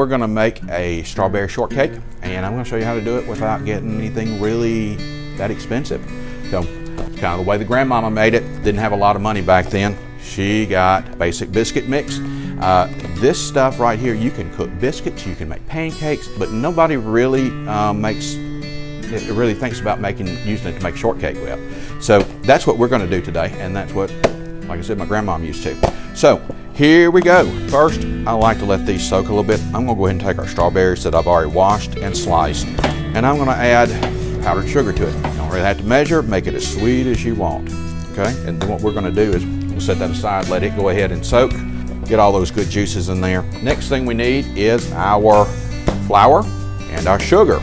We're gonna make a strawberry shortcake, and I'm gonna show you how to do it without getting anything really that expensive. So, kind of the way the grandmama made it. Didn't have a lot of money back then. She got basic biscuit mix. This stuff right here, you can cook biscuits, you can make pancakes, but nobody really really thinks about using it to make shortcake with. So that's what we're gonna do today, and that's what, like I said, my grandmom used to. So here we go. First, I like to let these soak a little bit. I'm gonna go ahead and take our strawberries that I've already washed and sliced, and I'm gonna add powdered sugar to it. You don't really have to measure, make it as sweet as you want, okay? And then what we're gonna do is we'll set that aside, let it go ahead and soak, get all those good juices in there. Next thing we need is our flour and our sugar.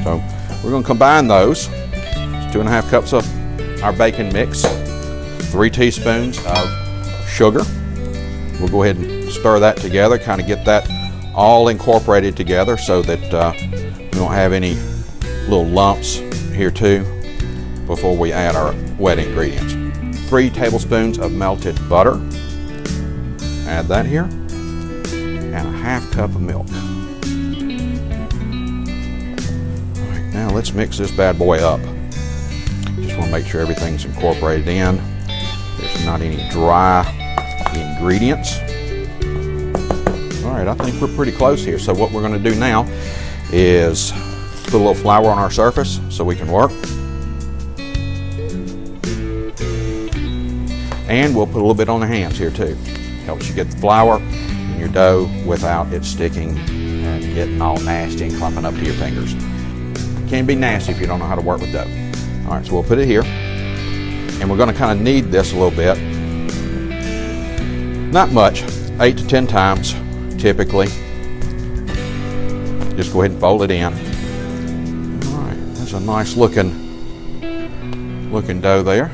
So we're gonna combine those. It's 2.5 cups of our baking mix, 3 teaspoons of sugar. We'll go ahead and stir that together, kind of get that all incorporated together so that we don't have any little lumps here too before we add our wet ingredients. 3 tablespoons of melted butter. Add that here, and a 1/2 cup of milk. All right, now let's mix this bad boy up. Just want to make sure everything's incorporated in. There's not any dry ingredients. All right, I think we're pretty close here. So what we're going to do now is put a little flour on our surface so we can work. And we'll put a little bit on the hands here too. Helps you get the flour in your dough without it sticking and getting all nasty and clumping up to your fingers. It can be nasty if you don't know how to work with dough. All right, so we'll put it here. And we're going to kind of knead this a little bit. Not much, 8 to 10 times typically. Just go ahead and fold it in. All right, that's a nice looking dough there.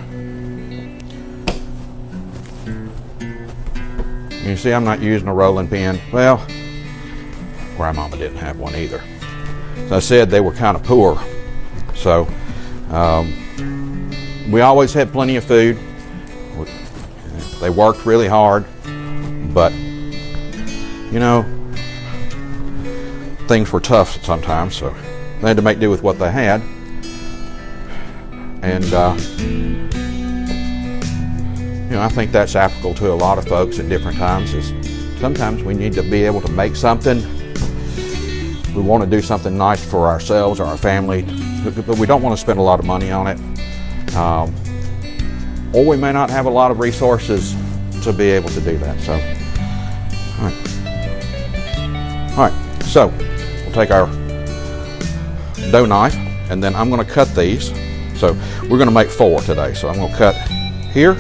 You see, I'm not using a rolling pin. Well, grandmama didn't have one either. As I said, they were kind of poor. So we always had plenty of food. They worked really hard, but you know, things were tough sometimes, so they had to make do with what they had. And you know, I think that's applicable to a lot of folks at different times. Is sometimes we need to be able to make something. We want to do something nice for ourselves or our family, but we don't want to spend a lot of money on it. Or we may not have a lot of resources to be able to do that. So, all right. So we'll take our dough knife, and then I'm going to cut these. So we're going to make 4 today. So I'm going to cut here.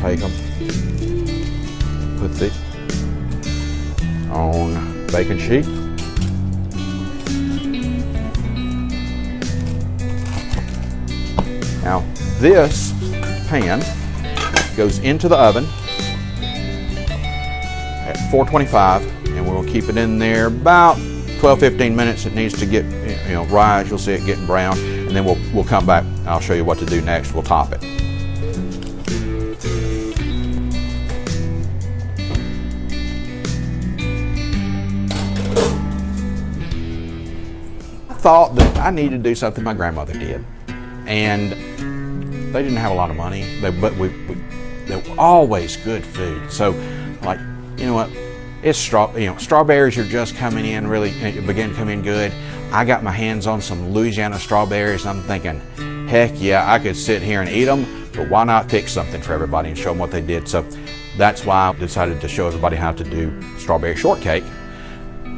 Take them, put it on baking sheet. Now this pan goes into the oven at 425, and we'll keep it in there about 12-15 minutes. It needs to get, you know, rise. You'll see it getting brown, and then we'll come back. I'll show you what to do next. We'll top it. Thought that I needed to do something my grandmother did, and they didn't have a lot of money, but they were always good food. So, like, you know what? It's strawberries are just coming in really, begin to come in good. I got my hands on some Louisiana strawberries, and I'm thinking, heck yeah, I could sit here and eat them, but why not fix something for everybody and show them what they did? So that's why I decided to show everybody how to do strawberry shortcake.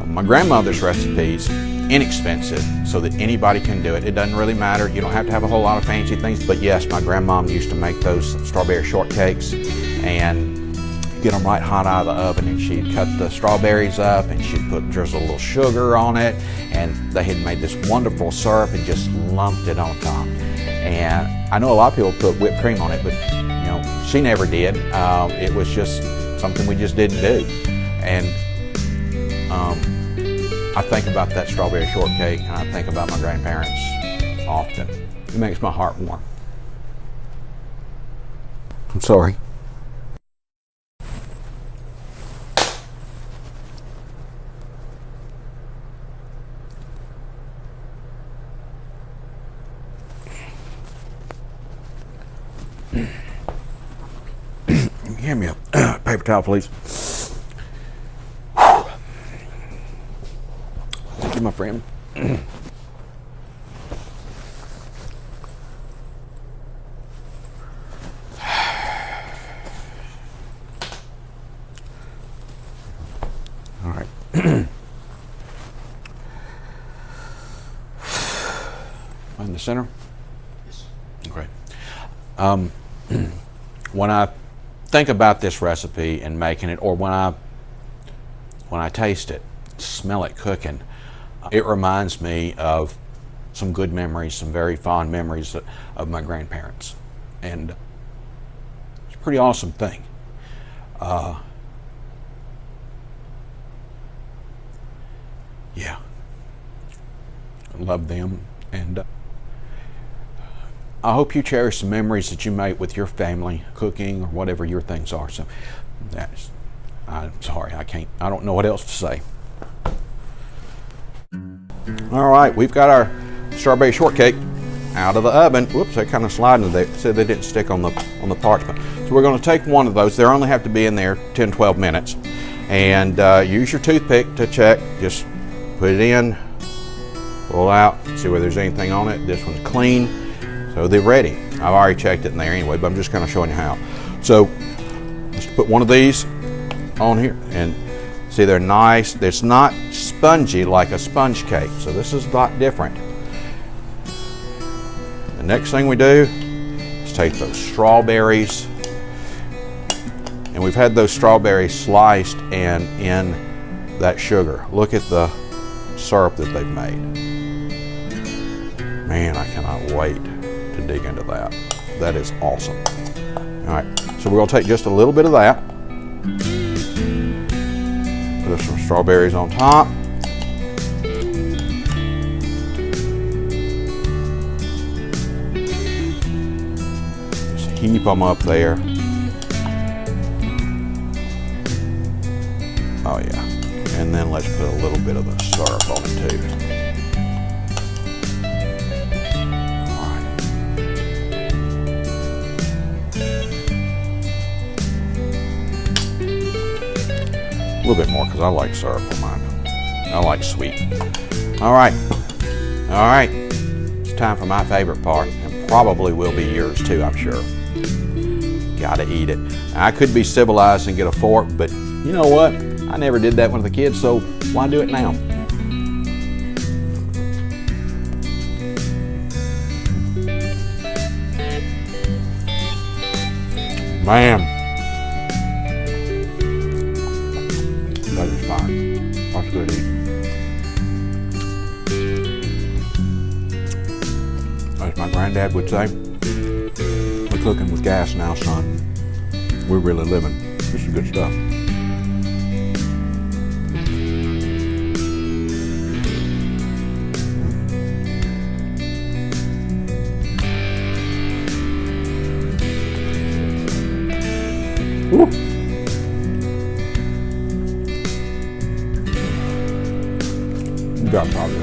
My grandmother's recipes, inexpensive, so that anybody can do it. It doesn't really matter. You don't have to have a whole lot of fancy things, but yes, my grandmom used to make those strawberry shortcakes and get them right hot out of the oven, and she'd cut the strawberries up and she'd drizzle a little sugar on it, and they had made this wonderful syrup and just lumped it on top. And I know a lot of people put whipped cream on it, but you know, she never did. It was just something we just didn't do. And I think about that strawberry shortcake, and I think about my grandparents often. It makes my heart warm. I'm sorry. Give me a paper towel, please. Thank you, my friend. All right. In the center? Yes. Okay. When I think about this recipe and making it, or when I taste it, smell it cooking, it reminds me of some good memories, some very fond memories of my grandparents, and it's a pretty awesome thing. Yeah, I love them, and I hope you cherish some memories that you make with your family, cooking or whatever your things are. So I'm sorry, I don't know what else to say. All right, we've got our strawberry shortcake out of the oven. Whoops, they kind of slide into there. Said they didn't stick on the parchment. So we're going to take one of those. They only have to be in there 10, 12 minutes. And use your toothpick to check. Just put it in, pull out, see whether there's anything on it. This one's clean. So they're ready. I've already checked it in there anyway, but I'm just kind of showing you how. So let's put one of these on here, and see, they're nice. It's not spongy like a sponge cake, so this is a lot different. The next thing we do is take those strawberries, and we've had those strawberries sliced and in that sugar. Look at the syrup that they've made. Man, I cannot wait to dig into that. That is awesome. All right, so we're gonna take just a little bit of that. Put some strawberries on top. Just heap them up there. Oh yeah, and then let's put a little bit of the syrup on it too. A little bit more because I like syrup on mine. I like sweet. All right, it's time for my favorite part, and probably will be yours too, I'm sure. Gotta eat it. I could be civilized and get a fork, but you know what? I never did that with the kids, so why do it now? Man. That is fine. That's good eating. As my granddad would say, we're cooking with gas now, son. We're really living. This is good stuff. Woo. You got probably